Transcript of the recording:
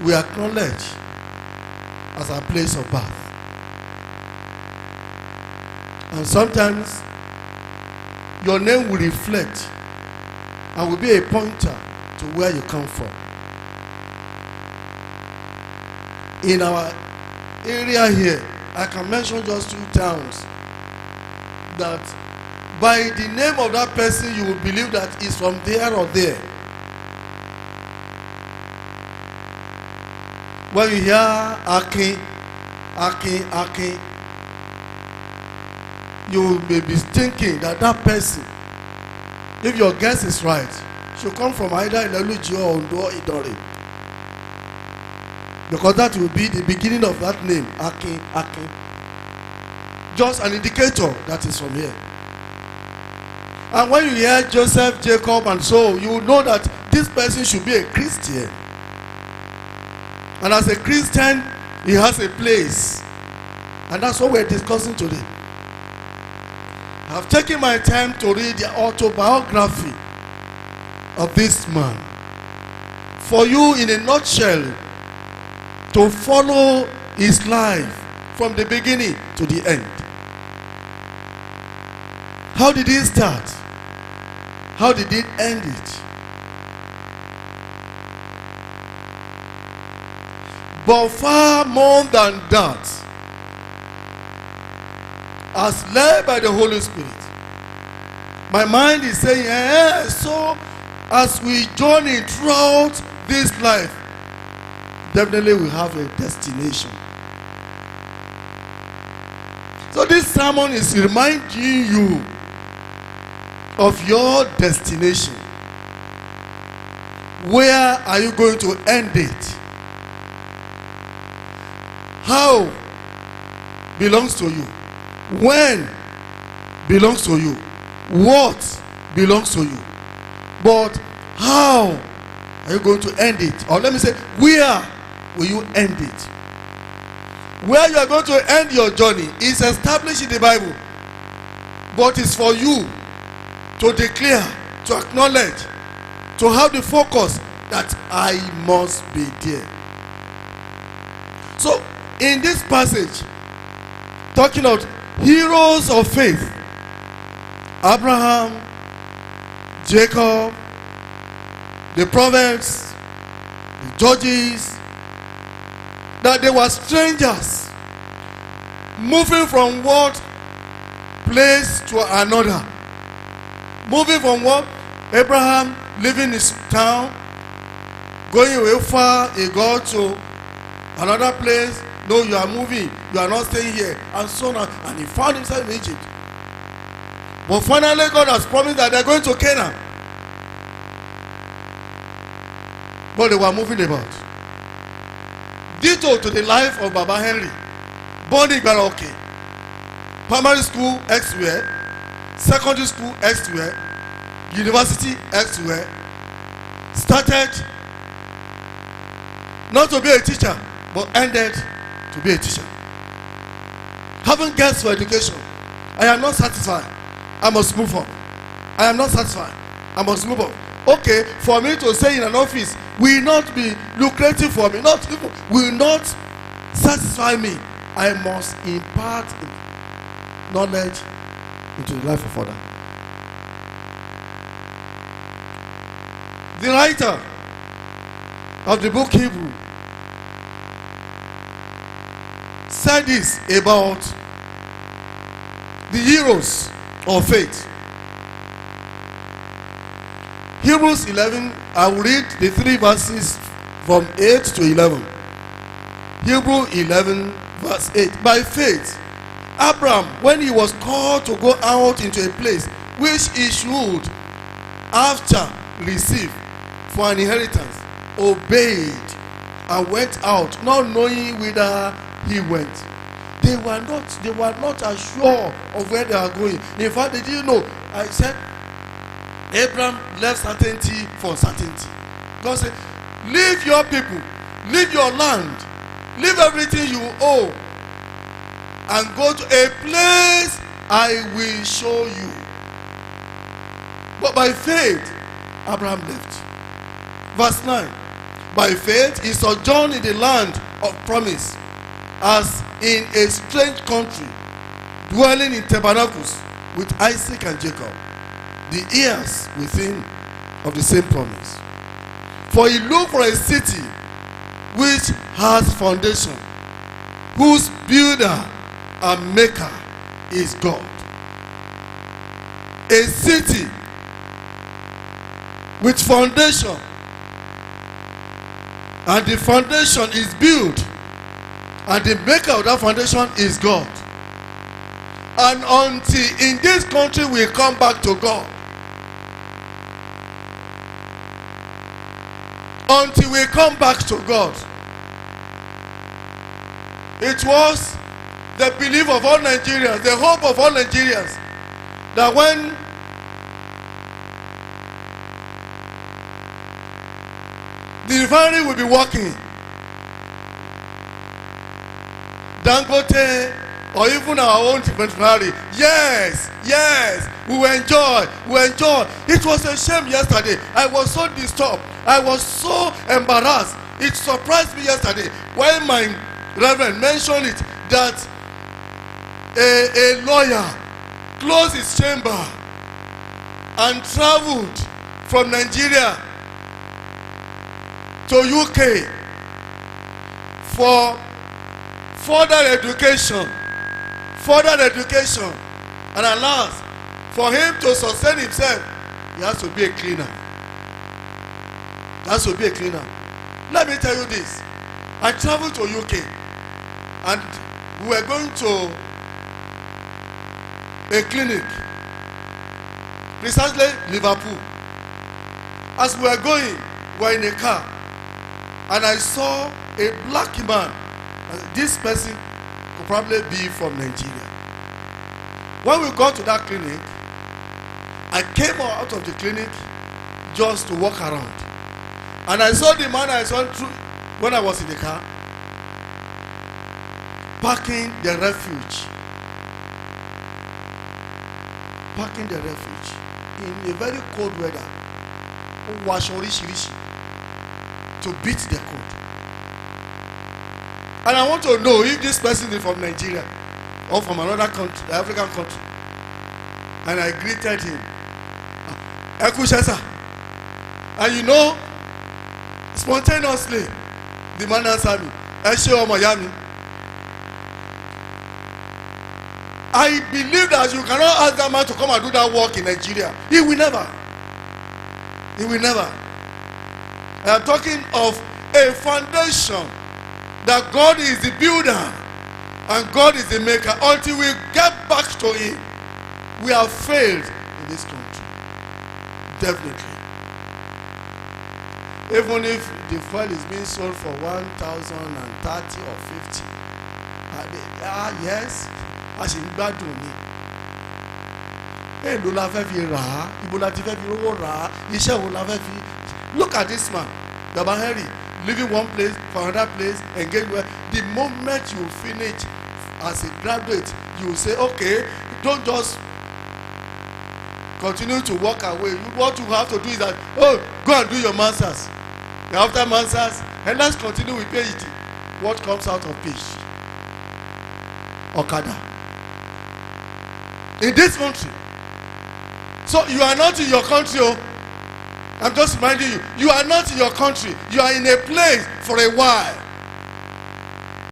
we acknowledge as our place of birth. And sometimes your name will reflect and will be a pointer to where you come from. In our area here, I can mention just 2 towns that by the name of that person you will believe that he's from there or there. When you hear Akin, you may be thinking that that person, if your guess is right, should come from either Ileluji or Ondo or Idore. Because that will be the beginning of that name, Akin. Just an indicator that is from here. And when you hear Joseph, Jacob, and so, you will know that this person should be a Christian. And as a Christian, he has a place. And that's what we're discussing today. I've taken my time to read the autobiography of this man. For you, in a nutshell, to follow his life from the beginning to the end. How did he start? How did he end it? But far more than that, as led by the Holy Spirit, my mind is saying, so as we journey throughout this life, definitely we have a destination. So this sermon is reminding you of your destination. Where are you going to end it? How belongs to you. When belongs to you. What belongs to you. But how are you going to end it? Or let me say, where will you end it? Where you are going to end your journey is established in the Bible. But it's for you to declare, to acknowledge, to have the focus that I must be there. So, in this passage, talking about heroes of faith, Abraham, Jacob, the prophets, the judges, that they were strangers moving from one place to another. Moving from what? Abraham leaving his town, going away far, he got to another place. No, you are moving, you are not staying here, and so on. And he found himself in Egypt. But finally, God has promised that they are going to Canaan. But they were moving about. Ditto to the life of Baba Henry. Born in Baroque. Primary school elsewhere. Secondary school elsewhere. University elsewhere. Started not to be a teacher, but ended to be a teacher. Having guests for education. I am not satisfied. I must move on. I am not satisfied. I must move on. Okay, for me to stay in an office will not be lucrative for me. Will not satisfy me. I must impart knowledge into the life of others. The writer of the book Hebrew said this about the heroes of faith. Hebrews 11, I will read the 3 verses from 8 to 11. Hebrew 11 verse 8. By faith, Abraham, when he was called to go out into a place which he should after receive for an inheritance, obeyed and went out, not knowing whither he went. They were not assured of where they are going. In fact, they didn't know. I said, Abraham left certainty for certainty. God said, leave your people, leave your land, leave everything you owe, and go to a place I will show you. But by faith, Abraham left. Verse 9. by faith he sojourned in the land of promise, as in a strange country, dwelling in tabernacles with Isaac and Jacob, the heirs with him of the same promise. For he looked for a city which has foundation, whose builder and maker is God. A city with foundation, and the foundation is built, and the maker of that foundation is God. And until in this country we come back to God, until we come back to God, it was the belief of all Nigerians, the hope of all Nigerians, that when the refinery will be working, Dangote or even our own refinery, yes, we will enjoy. It was a shame yesterday. I was so disturbed. I was so embarrassed. It surprised me yesterday when my reverend mentioned it, that a lawyer closed his chamber and traveled from Nigeria to UK for further education, and alas, for him to sustain himself, he has to be a cleaner. Let me tell you this. I traveled to UK, and we were going to a clinic, precisely Liverpool. As we were going, we were in a car, and I saw a black man. This person could probably be from Nigeria. When we got to that clinic, I came out of the clinic just to walk around, and I saw the man I saw through when I was in the car parking the refuge in a very cold weather, to beat the cold. And I want to know if this person is from Nigeria or from another country, African country. And I greeted him. And you know, spontaneously, the man answered me, I believe that you cannot ask that man to come and do that work in Nigeria. He will never. I am talking of a foundation that God is the builder and God is the maker. Until we get back to him, we have failed in this country. Definitely. Even if the fuel is being sold for 1,030 or 50. Yes, I should bad to me. Look at this man, Baba Henry, leaving one place for another place, engage where the moment you finish as a graduate, you say, okay, don't just continue to walk away. What you have to do is that, go and do your masters. And after masters, and let's continue with PhD. What comes out of PhD? Okada. In this country. So you are not in your country. I'm just reminding you, you are not in your country. You are in a place for a while.